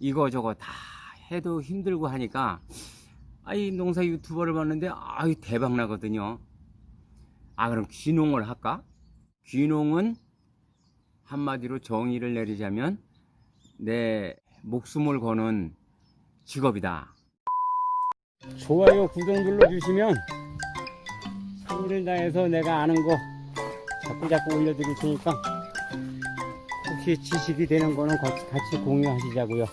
이거저거 다 해도 힘들고 하니까 이 농사 유튜버를 봤는데 대박 나거든요. 그럼 귀농을 할까? 귀농은 한마디로 정의를 내리자면 내 목숨을 거는 직업이다. 좋아요, 구독 눌러주시면 성의를 다해서 내가 아는 거 자꾸 올려드릴 테니까 혹시 지식이 되는 거는 같이 공유하시자고요.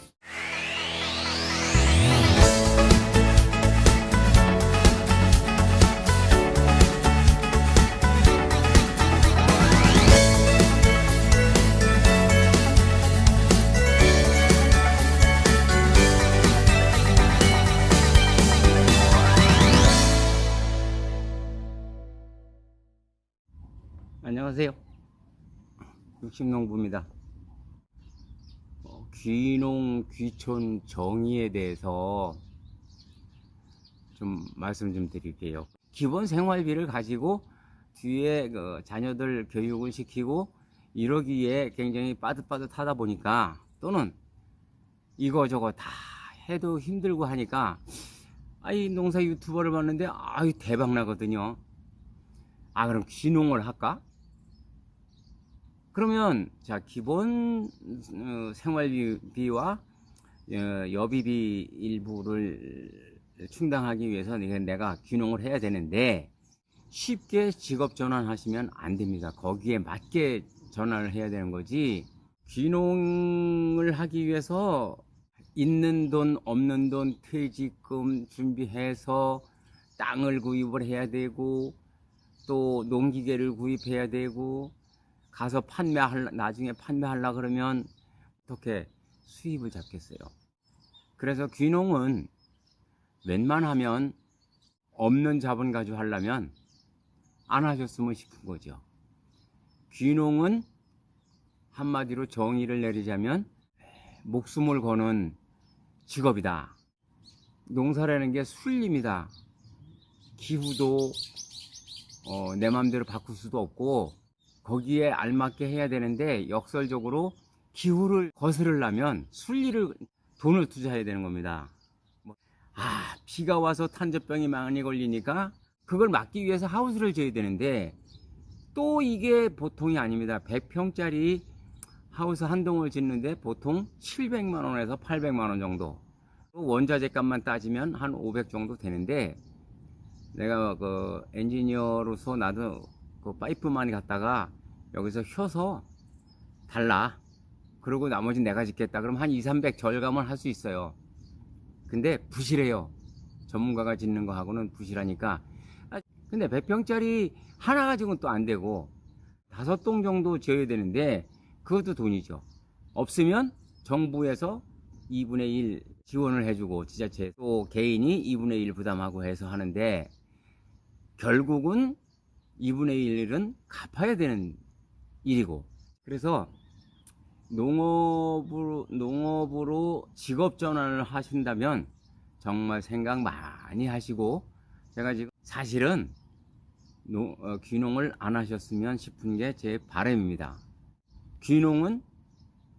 안녕하세요. 육식농부입니다. 귀농, 귀촌 정의에 대해서 좀 말씀 좀 드릴게요. 기본 생활비를 가지고 뒤에 자녀들 교육을 시키고 이러기에 굉장히 빠듯빠듯하다 보니까, 또는 이거저거 다 해도 힘들고 하니까 이 농사 유튜버를 봤는데 대박 나거든요. 그럼 귀농을 할까? 그러면 기본 생활비와 여비비 일부를 충당하기 위해서 내가 귀농을 해야 되는데, 쉽게 직업 전환하시면 안 됩니다. 거기에 맞게 전환을 해야 되는 거지. 귀농을 하기 위해서 있는 돈 없는 돈 퇴직금 준비해서 땅을 구입을 해야 되고, 또 농기계를 구입해야 되고, 가서 나중에 판매하려 그러면 어떻게 수입을 잡겠어요? 그래서 귀농은 웬만하면 없는 자본 가지고 하려면 안 하셨으면 싶은 거죠. 귀농은 한마디로 정의를 내리자면 목숨을 거는 직업이다. 농사라는 게 술림이다. 기후도 내 마음대로 바꿀 수도 없고, 거기에 알맞게 해야 되는데, 역설적으로 기후를 거스르려면 돈을 투자해야 되는 겁니다. 비가 와서 탄저병이 많이 걸리니까 그걸 막기 위해서 하우스를 지어야 되는데, 또 이게 보통이 아닙니다. 100평짜리 하우스 한 동을 짓는데 보통 700만 원에서 800만 원 정도, 원자재 값만 따지면 한 500 정도 되는데, 내가 엔지니어로서 나도 파이프만 갖다가 여기서 휘어서 달라, 그리고 나머지 내가 짓겠다 그러면 한 200-300 절감을 할 수 있어요. 근데 부실해요. 전문가가 짓는 거 하고는 부실하니까. 근데 100평짜리 하나 가지고는 또 안 되고 5동 정도 지어야 되는데, 그것도 돈이죠. 없으면 정부에서 2분의 1 지원을 해주고, 지자체 또 개인이 2분의 1 부담하고 해서 하는데, 결국은 2분의 1은 갚아야 되는 일이고, 그래서 농업으로 직업 전환을 하신다면 정말 생각 많이 하시고, 제가 지금 사실은 귀농을 안 하셨으면 싶은 게 제 바람입니다. 귀농은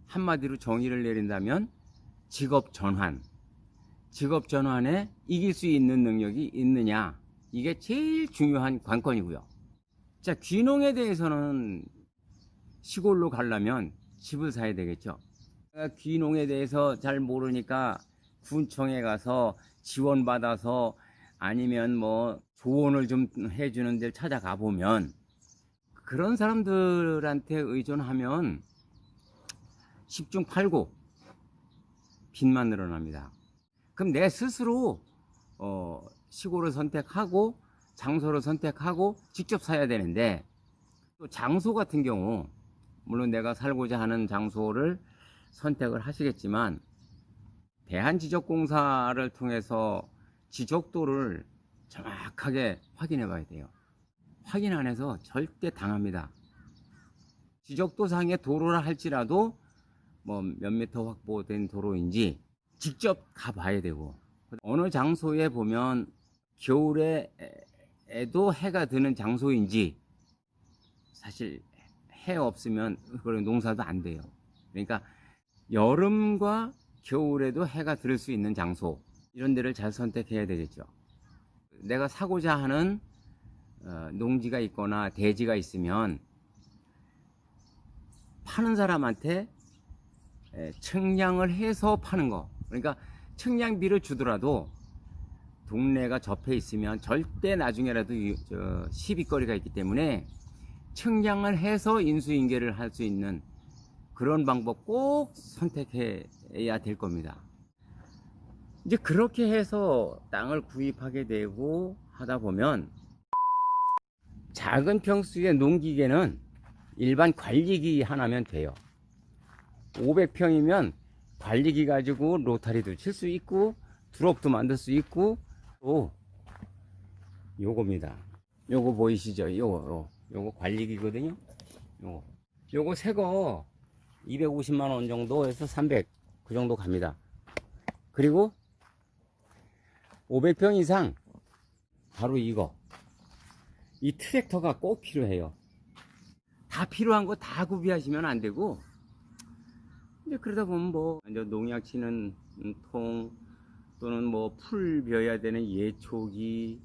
한마디로 정의를 내린다면 직업 전환에 이길 수 있는 능력이 있느냐, 이게 제일 중요한 관건이고요. 귀농에 대해서는 시골로 가려면 집을 사야 되겠죠. 귀농에 대해서 잘 모르니까 군청에 가서 지원받아서, 아니면 조언을 좀 해주는 데를 찾아가 보면, 그런 사람들한테 의존하면 10중 8구 빚만 늘어납니다. 그럼 내 스스로 시골을 선택하고 장소를 선택하고 직접 사야 되는데, 또 장소 같은 경우, 물론 내가 살고자 하는 장소를 선택을 하시겠지만, 대한지적공사를 통해서 지적도를 정확하게 확인해 봐야 돼요. 확인 안 해서 절대 당합니다. 지적도상의 도로라 할지라도 몇 미터 확보된 도로인지 직접 가봐야 되고, 어느 장소에 보면 겨울에도 해가 드는 장소인지, 사실 해 없으면 그런 농사도 안 돼요. 그러니까 여름과 겨울에도 해가 들을 수 있는 장소, 이런 데를 잘 선택해야 되겠죠. 내가 사고자 하는 농지가 있거나 대지가 있으면 파는 사람한테 측량을 해서 파는 거. 그러니까 측량비를 주더라도 동네가 접해 있으면 절대 나중에라도 시비거리가 있기 때문에 측량을 해서 인수인계를 할 수 있는 그런 방법 꼭 선택해야 될 겁니다. 이제 그렇게 해서 땅을 구입하게 되고 하다 보면 작은 평수의 농기계는 일반 관리기 하나면 돼요. 500평이면 관리기 가지고 로타리도 칠 수 있고 드롭도 만들 수 있고, 또 요겁니다. 요거 보이시죠? 요거 관리기거든요. 요거 새거 250만원 정도에서 300 그 정도 갑니다. 그리고 500평 이상 바로 이거, 이 트랙터가 꼭 필요해요. 다 필요한 거 다 구비하시면 안 되고, 이제 그러다 보면 뭐 이제 농약 치는 통, 또는 뭐 풀 베어야 되는 예초기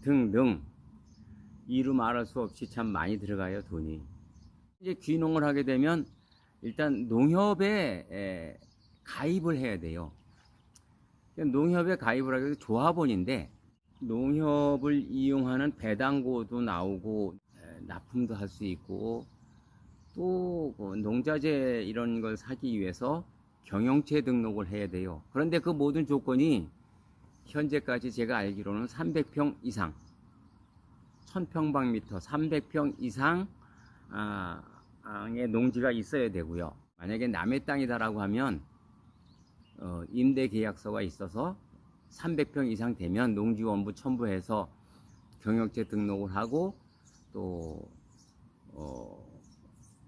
등등, 이루 말할 수 없이 참 많이 들어가요, 돈이. 이제 귀농을 하게 되면 일단 농협에 가입을 해야 돼요. 농협에 가입을 하게 되면 조합원인데, 농협을 이용하는 배당고도 나오고 납품도 할 수 있고, 또 농자재 이런 걸 사기 위해서 경영체 등록을 해야 돼요. 그런데 그 모든 조건이 현재까지 제가 알기로는 300평 이상, 1000평방미터 300평 이상의 농지가 있어야 되고요. 만약에 남의 땅이다라고 하면 임대계약서가 있어서 300평 이상 되면 농지원부 첨부해서 경영체 등록을 하고, 또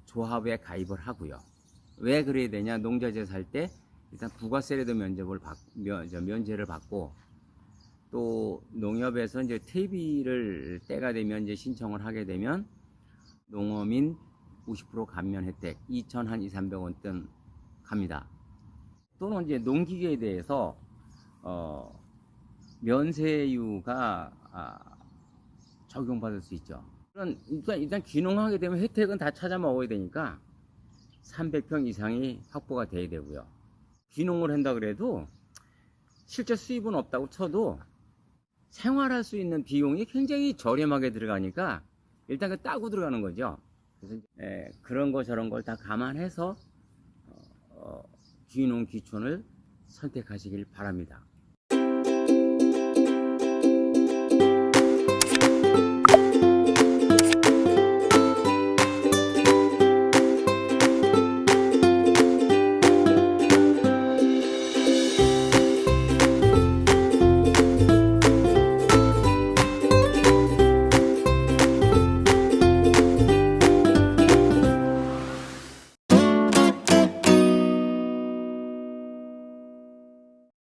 조합에 가입을 하고요. 왜 그래야 되냐? 농자재 살 때 일단 부가세라도 면제를 받고, 또 농협에서 이제 퇴비를 때가 되면 이제 신청을 하게 되면 농어민 50% 감면 혜택 2,200~300원 등 갑니다. 또는 이제 농기계에 대해서 면세유가 적용받을 수 있죠. 일단 귀농하게 되면 혜택은 다 찾아 먹어야 되니까 300평 이상이 확보가 돼야 되고요. 귀농을 한다 그래도 실제 수입은 없다고 쳐도 생활할 수 있는 비용이 굉장히 저렴하게 들어가니까 일단 그 따고 들어가는 거죠. 그래서 그런 거 저런 걸 다 감안해서 귀농 귀촌을 선택하시길 바랍니다.